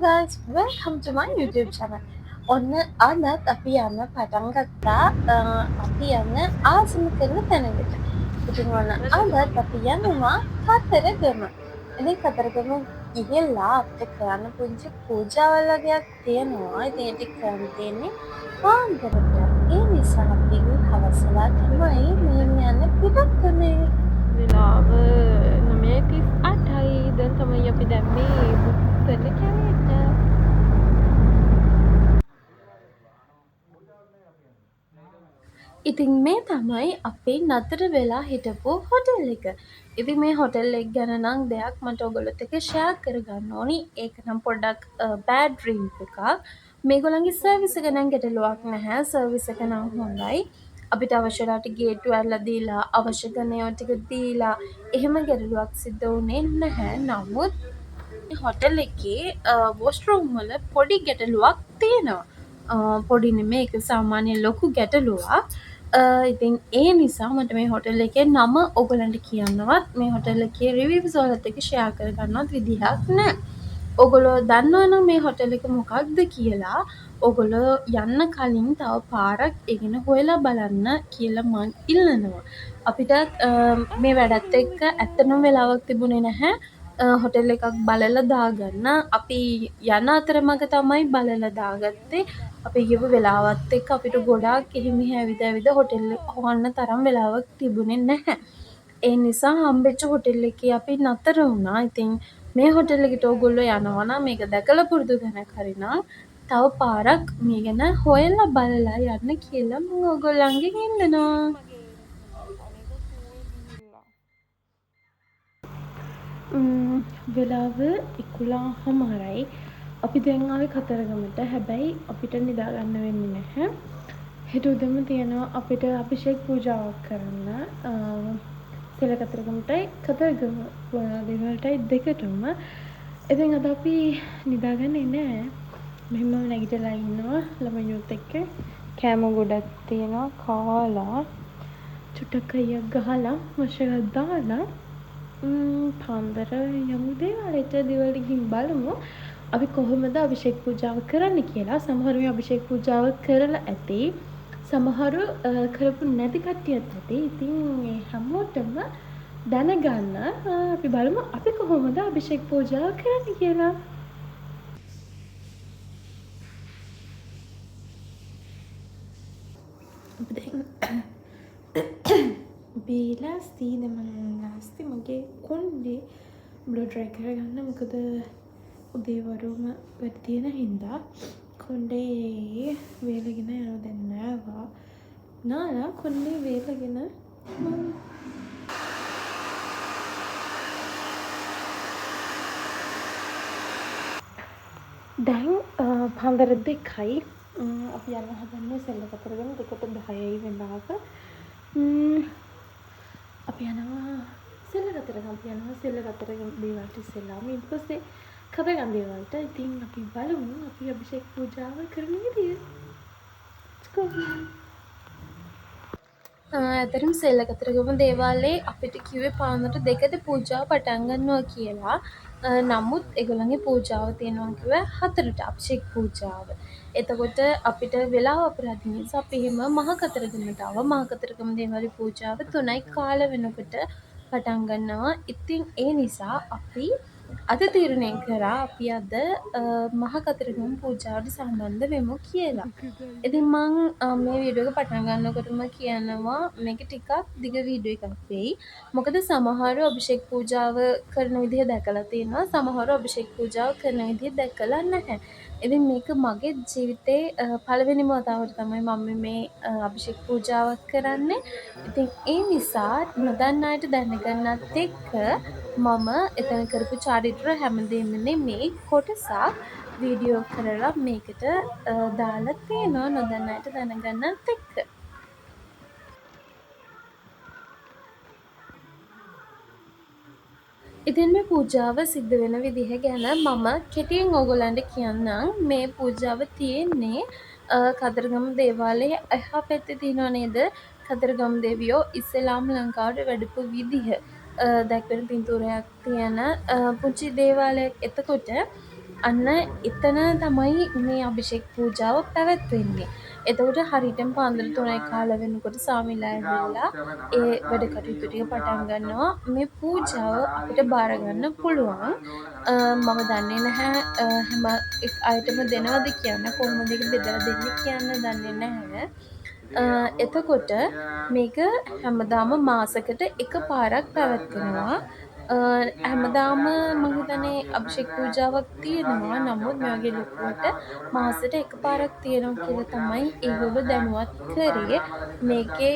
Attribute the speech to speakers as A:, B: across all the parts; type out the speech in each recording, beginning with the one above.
A: guys, welcome to my YouTube channel. ඔන්න අදත් අපි යන්න පටන් ගත්තා අපි යන්න ආසම කරන තැනකට. ඉතින් ඔන්න අදත් අපි යනවා කතරගම. ඉතින් කතරගම ගිහිල්ලා අපිට කරන්න පුංචි පූජාවල් වගේක් තියෙනවා. ඉතින් ඒක කරන්න තියෙන්නේ පාන්දරට. ඒ නිසා අපි හවසලා තමයි මේ යන්න පිටත් වුනේ.
B: වෙලාව 9:38යි. දැන් තමයි අපි දැම්මේ බුක් කරන කැලේට.
A: ඉතින් මේ තමයි අපේ නතර වෙලා හිටපු හොටෙල් එක. ඉතින් මේ හොටෙල් එක ගැන නම් දෙයක් මට ඔයගොල්ලොත් එක්ක ෂෙයා කරගන්න ඕනි. ඒක නම් පොඩ්ඩක් බෑඩ් රිව්යු එකක්. මේගොල්ලන්ගේ සර්විස් එක නම් ගැටලුවක් නැහැ. සර්විස් එක නම් හොඳයි. අපිට අවශ්‍ය වෙලාවට ගේට්ටු ඇරලා දීලා අවශ්‍ය කරන ඒවා ටික දීලා එහෙම ගැටලුවක් සිද්ධ වුණේ නැහැ. නමුත් හොටෙල් එකේ වොෂ්රූම් වල පොඩි ගැටලුවක් තියෙනවා. පොඩි නෙමෙයි, ඒක සාමාන්‍ය ලොකු ගැටලුවක්. ඉතින් ඒ නිසා මට මේ හොටෙල් එකේ නම ඔයගලන්ට කියන්නවත් මේ හොටෙල් එකේ රිවිව්ස් වලත් එක්ක ෂෙයා කරගන්නවත් විදිහක් නැහැ. ඔයගොල්ලෝ දන්නවනම් මේ හොටෙල් එක මොකක්ද කියලා ඔයගොල්ලෝ යන්න කලින් තව පාරක් ඉගෙන හොයලා බලන්න කියලා මං ඉල්ලනවා. අපිටත් මේ වැඩත් එක්ක ඇත්තටම වෙලාවක් තිබුණේ නැහැ. හොටෙල් එකක් බලලා දාගන්න. අපි යන අතරමඟ තමයි බලලා දාගත්තේ. අපි ගිහපු වෙලාවත් එක්ක අපිට ගොඩාක් එහෙ මෙහෙ ඇවිද හොටෙල් එක හොයන්න තරම් වෙලාවක් තිබුණේ නැහැ. ඒ නිසා හම්බෙච්ච හොටෙල් එකේ අපි නතර වුණා. ඉතින් මේ හොටෙල් එකට ඕගොල්ලෝ යනවා නම් මේක දැකලා පුරුදු කෙනෙක් හරි නම් තව පාරක් මේ ගැන හොයලා බලලා යන්න කියලා මම ඕගොල්ලන්ගෙන් ඉල්ලනවා.
B: වෙලාව 11:00යි. අපි දැන් ආවේ කතරගමට. හැබැයි අපිට නිදා ගන්න වෙන්නේ නැහැ. හෙට උදේම තියෙනවා අපිට අභිෂේක පූජාවක් කරන්න. සෙල කතරගමටයි කතරගම දේවල්ටයි දෙකටම. ඉතින් අද අපි නිදාගන්නේ නැහැ. මෙහෙම නැගිටලා ඉන්නවා ළමයින්ත් එක්ක. කෑම ගොඩක් තියෙනවා කාලා. චුට්ටක් අයියක් ගහලා වශයක් දාලා පාන්දර යමු දේවාලයට. දේවාලෙට ගිහින් බලමු අපි කොහොමද අභිෂේක පූජාව කරන්න කියලා. සමහරු මේ අභිෂේක පූජාව කරලා ඇති. සමහරු කරපු නැති කට්ටියත් ඇති. ඉතින් මේ හැමෝටම දැනගන්න අපි බලමු අපි කොහොමද අභිෂේක පූජාව කරන්න කියලා. බීලාස්ති දෙමන්ලාස්ති මගේ කොණ්ඩේ බ්ලෝ ඩ්‍රයි කරගන්න. මොකද උදේ වරුම වැඩ තියෙන හින්දා කොණ්ඩේ වේලගෙන යනවා. දැන් නෑවා නාලා කොණ්ඩේ වේලගෙන දැන් පාන්දර 2යි. අපි යන්න හදන්නේ සෙල්ල කතරගම. 2:10යි වෙලාව. අපි යනවා සෙල්ල කතරගම. සෙල්ල කතරගම දේවල්ට ඉස්සෙල්ලාම ඊට පස්සේ කතරගම දේවල්ට. ඉතින් අපි බලමු අපි අභිෂේක පූජාව කරන විදිය.
A: ඇතරම් සෙල්ල කතරගම දේවාලේ අපිට කිව්වේ පාන්දර 2ට පූජාව පටන් ගන්නවා කියලා. නමුත් ඒගොල්ලන්ගේ පූජාව තියෙනවා කිව්වේ 4ට අභිෂේක පූජාව. එතකොට අපිට වෙලාව අපරාධ නිසා අපි එහෙම මහ කතරගමට ආවා. මහ කතරගම දේවාලේ පූජාව 3:15 වෙනකොට පටන් ගන්නවා. ඉතින් ඒ නිසා අපි අද තීරණය කරා අපි අද මහ කතරගම පූජාවට සම්බන්ධ වෙමු කියලා. ඉතින් මං මේ වීඩියෝ එක පටන් ගන්නකොටම කියනවා මේක ටිකක් දිග වීඩියෝ එකක් වෙයි. මොකද සමහරව අභිෂේක පූජාව කරන විදිහ දැකලා තියෙනවා. සමහරව අභිෂේක පූජාව කරන විදිහ දැකලා නැහැ. ඉතින් මේක මගේ ජීවිතේ පළවෙනිම වතාවට තමයි මම මේ අභිෂේක පූජාවක් කරන්නේ. ඉතින් ඒ නිසා නොදන්න අයට දැනගන්නත් එක්ක මම එතන කරපු චාරිත්‍ර හැමදේම නෙමේ කොටසක් වීඩියෝ කරලා මේකට දාලා තියෙනවා නොදන්න අයට දැනගන්නත් එක්ක. ඉතින් මේ පූජාව සිද්ධ වෙන විදිහ ගැන මම කෙටියෙන් ඕගොල්ලන්ට කියන්නම්. මේ පූජාව තියෙන්නේ කතරගම දේවාලයේ එහා පැත්තේ තියෙනව නේද? කතරගම දෙවියෝ ඉස්සෙල්ලාම ලංකාවට වැඩපු විදිහ දැක්වෙන පින්තූරයක් තියෙන පුංචි දේවාලයක්. එතකොට අන්න එතන තමයි මේ අභිෂේක පූජාව පැවැත්වෙන්නේ. එතකොට හරියටම පාන්දර 3:15 වෙනකොට ස්වාමිලා ඇවිල්ලා ඒ වැඩ කටයුතු ටික පටන් ගන්නවා. මේ පූජාව අපිට බාර ගන්න පුළුවන්. මම දන්නේ නැහැ හැම අයටම දෙනවද කියන්න. කොහොමද ඒක බෙදලා දෙන්නේ කියන්න දන්නේ නැහැ. එතකොට මේක හැමදාම මාසෙකට එක පාරක් පැවැත්වෙනවා. හැමදාම මං හිතන්නේ අභිෂේක පූජාවක් තියෙනවා. නමුත් මේ වගේ ලොකුවට මාසෙට එක පාරක් තියෙනවා කියලා තමයි ඒගොල්ලෝ දැනුවත් කරේ. මේකේ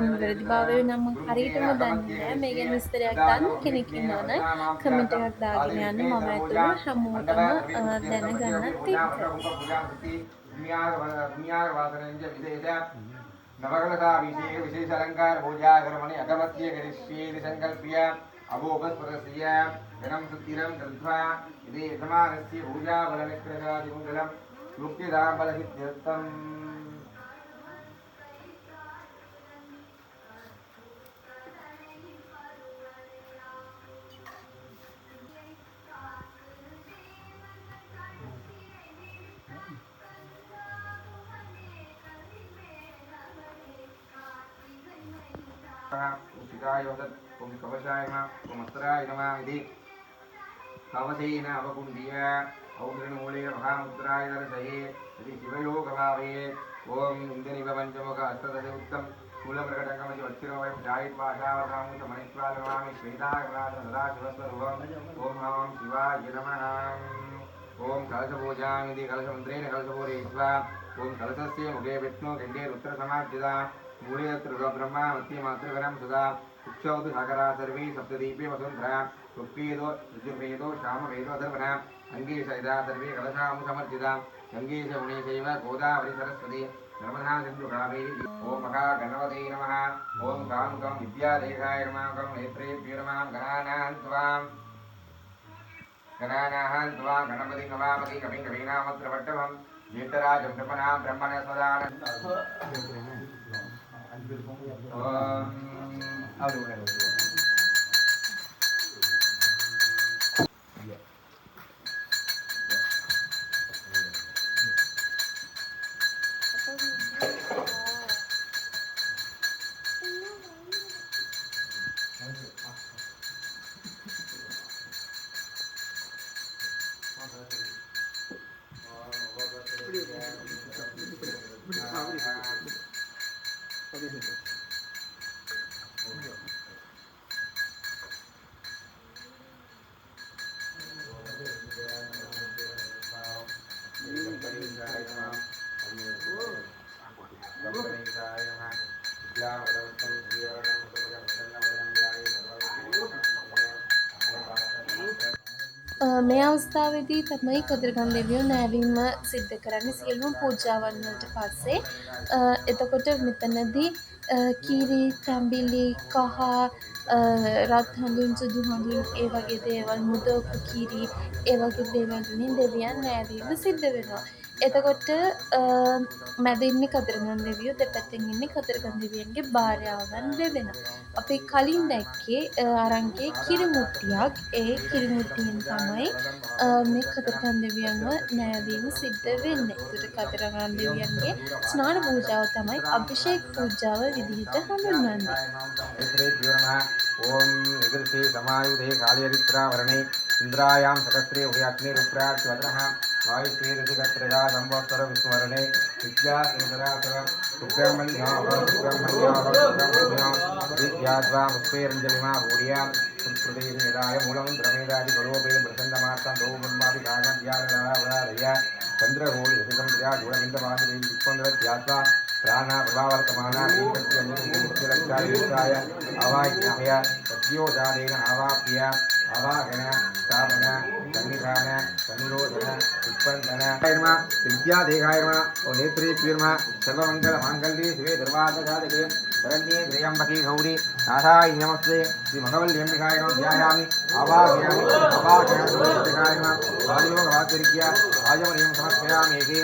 A: නිවැරදිභාවය නම් මං හරියටම දන්නේ නැහැ. මේ ගැන විස්තරයක් දන්න කෙනෙක් ඉන්නවා නම් කමෙන්ට් එකක් දාගෙන යන්න. මම ඇතුළු හැමෝටම දැනගන්නත් එක්ක.
C: नवग्रता विशेष अलंकार पूजा कर्मणि अगमत्य करिष्येति संकल्प्य अभोपस्पदस्य गणं सुतिरं कृत्वा इति समानस्य पूजा बलनिष्कृतादिमङ्गलं मुक्तिदाबलसिद्ध्यर्थम् उचिताय वदत् ओम कवचाय नमः ओम अस्त्राय नमः इति कवचेन अवकुण्ड्य औद्रणमूलेन महामुद्राय दर्शये इति शिवयोगभावे ओम इन्द्रनिव पञ्चमुख अष्टदश उत्तम मूलप्रकटकमति वत्सिरो वयं जायित्पाशावतामु च मणित्वालमामि श्वेताग्राज सदा शिवस्वरूपम् ओम नमः शिवाय नमः ओम कलशपूजामिति कलशमन्त्रेण कलशपूरयित्वा ओम कलशस्य मुखे विष्णु गण्डे रुद्रसमार्जिता मूले ब्रह्मा मध्यमात्रकरं सदा उक्षौतु सागरा सर्वे सप्तदीपे वसुन्धरा सुप्रीदो ऋजुर्वेदो श्यामवेदो अधर्वणा अङ्गेश इदा सर्वे कलशामु समर्जिता गङ्गेश गुणेशैव गोदावरी सरस्वती नर्मदा सिन्धुकावेरी ओम महागणपते नमः ओम कां कं विद्यादेहाय नमः कं नेत्रेभ्यो नमः गणानां त्वा गणपति नमामि कविं कवीनामत्रवट्टमं ज्येष्ठराजं ब्रह्मणां ब्रह्मण स्वदानं
A: මේ අවස්ථාවේදී තමයි කතරගම දෙවියෝ නෑවීම සිද්ධ කරන්නේ සියලුම පූජාවන් වලට පස්සේ. එතකොට මෙතනදී කිරි, තැඹිලි, කහ, රත් හඳුන්, සුදු හඳුන් ඒ වගේ දේවල්, මුදෝපු කිරි ඒ වගේ දේවල් වලින් දෙවියන් නෑවීම සිද්ධ වෙනවා. එතකොට මැද ඉන්නේ කතරගම දෙවියෝ, දෙපැත්තෙන් ඉන්නේ කතරගම දෙවියන්ගේ භාර්යාවන් දෙදෙනා. අපි කලින් දැක්කේ අරන්ගේ කිරිමුට්ටියක්. ඒ කිරිමුට්ටියෙන් තමයි මේ කතරගම දෙවියන්ව නෑවීම සිද්ධ වෙන්නේ. ඒකට කතරගම දෙවියන්ගේ ස්නාන පූජාව තමයි අභිෂේක පූජාව විදිහට හඳුන්වන්නේ.
C: ओम निगर्षे समायुधे कालियरित्रावरणे इंद्रायां सकस्त्रे उभयाग्ने रुद्राक्षवदनः वायुस्तेरतिकत्रया संवत्सर विस्मरणे विद्यासेनरासव सुब्रह्मण्या विद्याद्वा मुक्तेरञ्जलिमा भूरिया सुप्रदेशनिदाय मूलं द्रमेदादि गणोपे प्रसन्नमार्तं गौब्रह्मादिकागं ध्यानदारावरारया चन्द्रमूलि हितं प्रया गुणबिन्दवादिदेवी विश्वन्द्रध्यात्वा प्राणा प्रभावर्तमाना वीरत्यमुख्यलक्षाय अवाज्ञाय सत्योजादेन आवाप्य अवागण स्थापन सन्निधान सन्निरोधन उत्पन्नन विद्यादेहाय नमः और नेत्रेभ्यो नमः सर्वमंगल मांगल्ये शिवे सर्वार्थसाधके शरण्ये त्र्यंबके गौरी नाथाय नमस्ते श्री मंगलम्बिकाय नमः ध्यायामि आवाहयामि आवाहयामि नमः वादियोगवाचरिक्या आजमनीयं समर्पयामि एके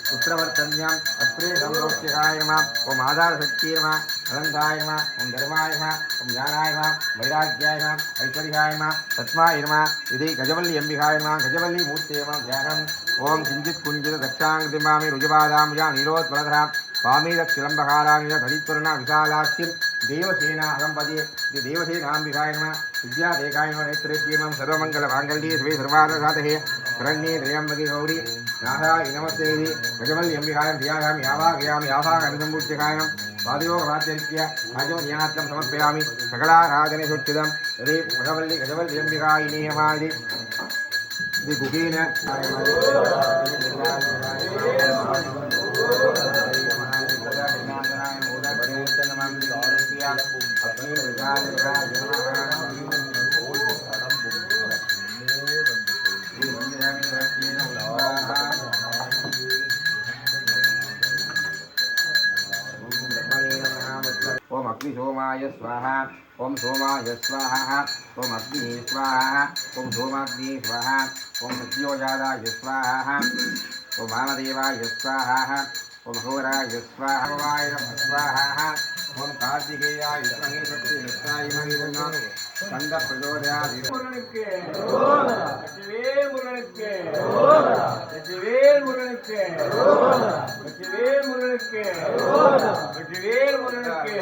C: पुत्रवर्तन्याम् अस्त्रे संरोच्यकाय नमः ओम आधारशक्तिये नमः अनंताय नमः ओम धर्माय नमः ओम ज्ञानाय नमः वैराग्याय नमः ऐश्वर्याय नमः तत्माय नमः इति गजवल्ली अंबिकाय नमः गजवल्ली मूर्ते नमः ध्यानम् ओम किंचित कुंजित दक्षांगतिमामि रुजपादामुजा नीरोत्पलधरा स्वामी दक्षिलंबकाराणि धरित्वर्णा विशालाक्षिं देवसेना अगंपदे देवसेनांबिकाय नमः विद्यादेकाय नमः नेत्रेभ्यं सर्वमंगलमांगल्ये शिवे सर्वार्थसाधके शरण्ये त्र्यंबके गौरी नाथाय नमस्ते गजवल्ली अंबिकाय ध्यायामि आवाहयामि आवाहनसम्पूज्यकाय स्वादियोगवाद्यरीत्या आजोन्यात्तं समर्पयामि सकलाराधने सुचितं यदि गजवल्ली अंबिकायै नमः इति गुहेन ओम अग्नि सोमाय स्वाहा ओम सोमाय स्वाहा ओम अग्नि स्वाहा ओम सोमाग्नि स्वाहा ओम सत्योजाताय स्वाहा ओम वामदेवाय स्वाहा ओम घोराय स्वाहा ओमाय स्वाहा ओम कार्तिकेयाय विद्महे सत्यनिष्ठाय धीमहि स्कंद प्रचोदयात् मुरुगनुक्के வெற்றிவேல் முருகனுக்கு வெற்றிவேல் முருகனுக்கு வெற்றிவேல் முருகனுக்கு வெற்றிவேல் முருகனுக்கு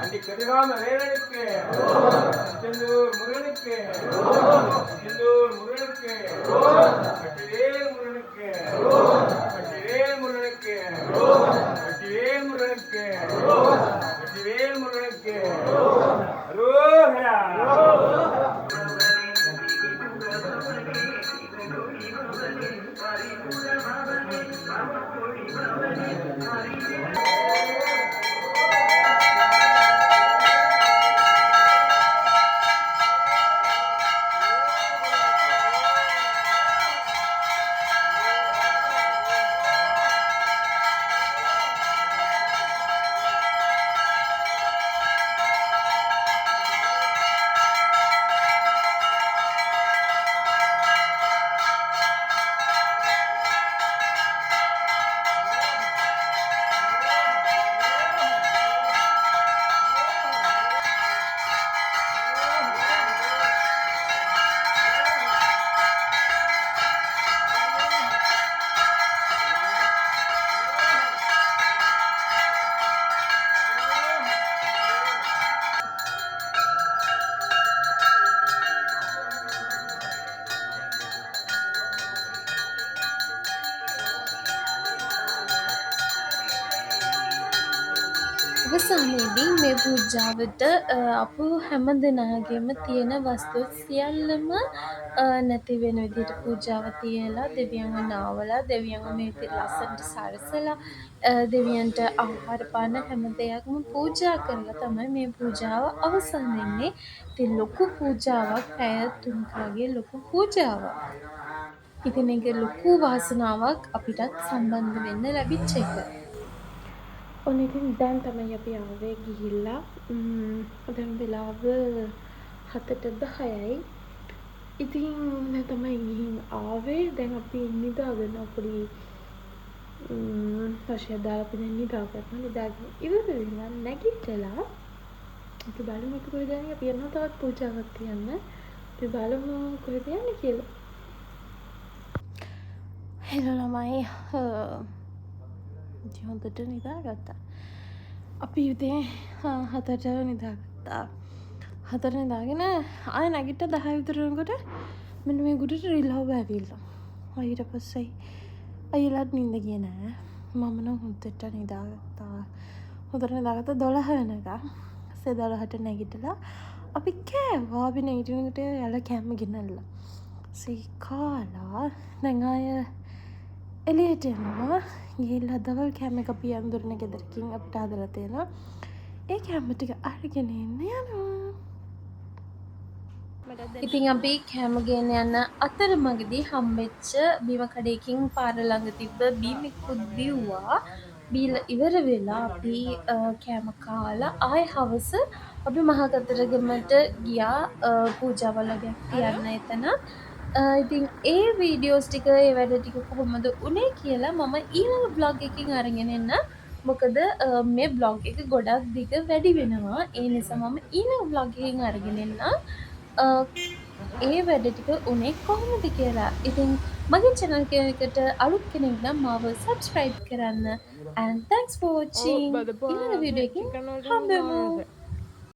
C: அண்டி கதிராம வேலனுக்கு செந்தூர் முருகனுக்கு செந்தூர் முருகனுக்கு வெற்றிவேல் முருகனுக்கு வெற்றிவேல் முருகனுக்கு வெற்றிவேல் முருகனுக்கு வெற்றிவேல் முருகனுக்கு அரோகரா
A: අවසානයේදී මේ පූජාවට අප හැම දෙනාගේම තියෙන වස්තු සියල්ලම නැති වෙන විදිහට පූජාව තියලා දෙවියන්ව නාවලා දෙවියන්ව මේ විදිහට ලස්සනට සරසලා දෙවියන්ට ආහාර පාන හැම දෙයක්ම පූජා කරලා තමයි මේ පූජාව අවසන් වෙන්නේ. ඉතින් ලොකු පූජාවක්, පැය 3කගේ ලොකු පූජාවක්. ඉතින් ඒක ලොකු වාසනාවක් අපිටත් සම්බන්ධ වෙන්න ලැබිච්ච එක.
B: ඔන්න ඉතින් දැන් තමයි අපි ආවේ ගිහිල්ලා දැන් වෙලාව 7:10යි. ඉතින් දැන් තමයි ගිහින් ආවේ. දැන් අපි නිදාගෙන පොඩි පස්සේ දාලා අපි දැන් නිදාගන්නවා. නිදාගෙන ඉවර වෙලා නැගිටලා අපි බලමු අපි කොහෙද යන්නේ. අපි යනවා තවත් පූජාවක් තියන්න. අපි බලමු කොහෙද යන්නේ කියලා.
A: හෙළු ළමයි හොඳට නිදාගත්තා. අපි උදේ 7ට නිදාගත්තා. 7ට නිදාගෙන ආය නැගිට්ට 10 විතර වෙනකොට මෙන්න මේ ගුඩට රිලව් ඇවිල්ලා. ඊට පස්සේ අයියලාට නිින්ද ගියේ නෑ. මම නම් හොඳට නිදාගත්තා. හොඳට නිදාගත්තා 12 වෙනකම්. ඊසේ 12ට නැගිටලා අපි කෑවා. අපි නැගිටිනකොට යාලා කෑම ගෙනල්ලා. ඊසේ කාලා දැන් ආය එළියට යනවා. ගිහිල්ලා දවල් කෑම එක අපි අඳුරන ගෙදරකින් අපිට හදලා තියෙනවා. ඒ කෑම ටික අරගෙන එන්න යනවා. ඉතින් අපි කෑම ගෙන යන අතරමඟදී හම්බෙච්ච බීම කඩේකින් පාර ළඟ තිබ්බ බීමකුත් බිව්වා. බීලා ඉවර වෙලා අපි කෑම කාලා ආය හවස අපි මහකතරගමට ගියා පූජාවල් වගේ තියන්න එතන. ඉතින් ඒ වීඩියෝස් ටික ඒ වැඩ ටික කොහොමද උනේ කියලා මම ඊළඟ බ්ලොග් එකකින් අරගෙන එන්න. මොකද මේ බ්ලොග් එක ගොඩක් දිග වැඩි වෙනවා. ඒ නිසා මම ඊළඟ බ්ලොග් එකකින් අරගෙන එන්නම් ඒ වැඩ ටික උනේ කොහොමද කියලා. ඉතින් මගේ channel එකට අලුත් කෙනෙක් නම් මාව subscribe කරන්න. And thanks for
B: ඔව්
A: watching.
B: බදපුවා
A: ඊළඟ වීඩියෝ එකකින්
B: චිකන් වලට
A: හම්බෙමු.
B: මානස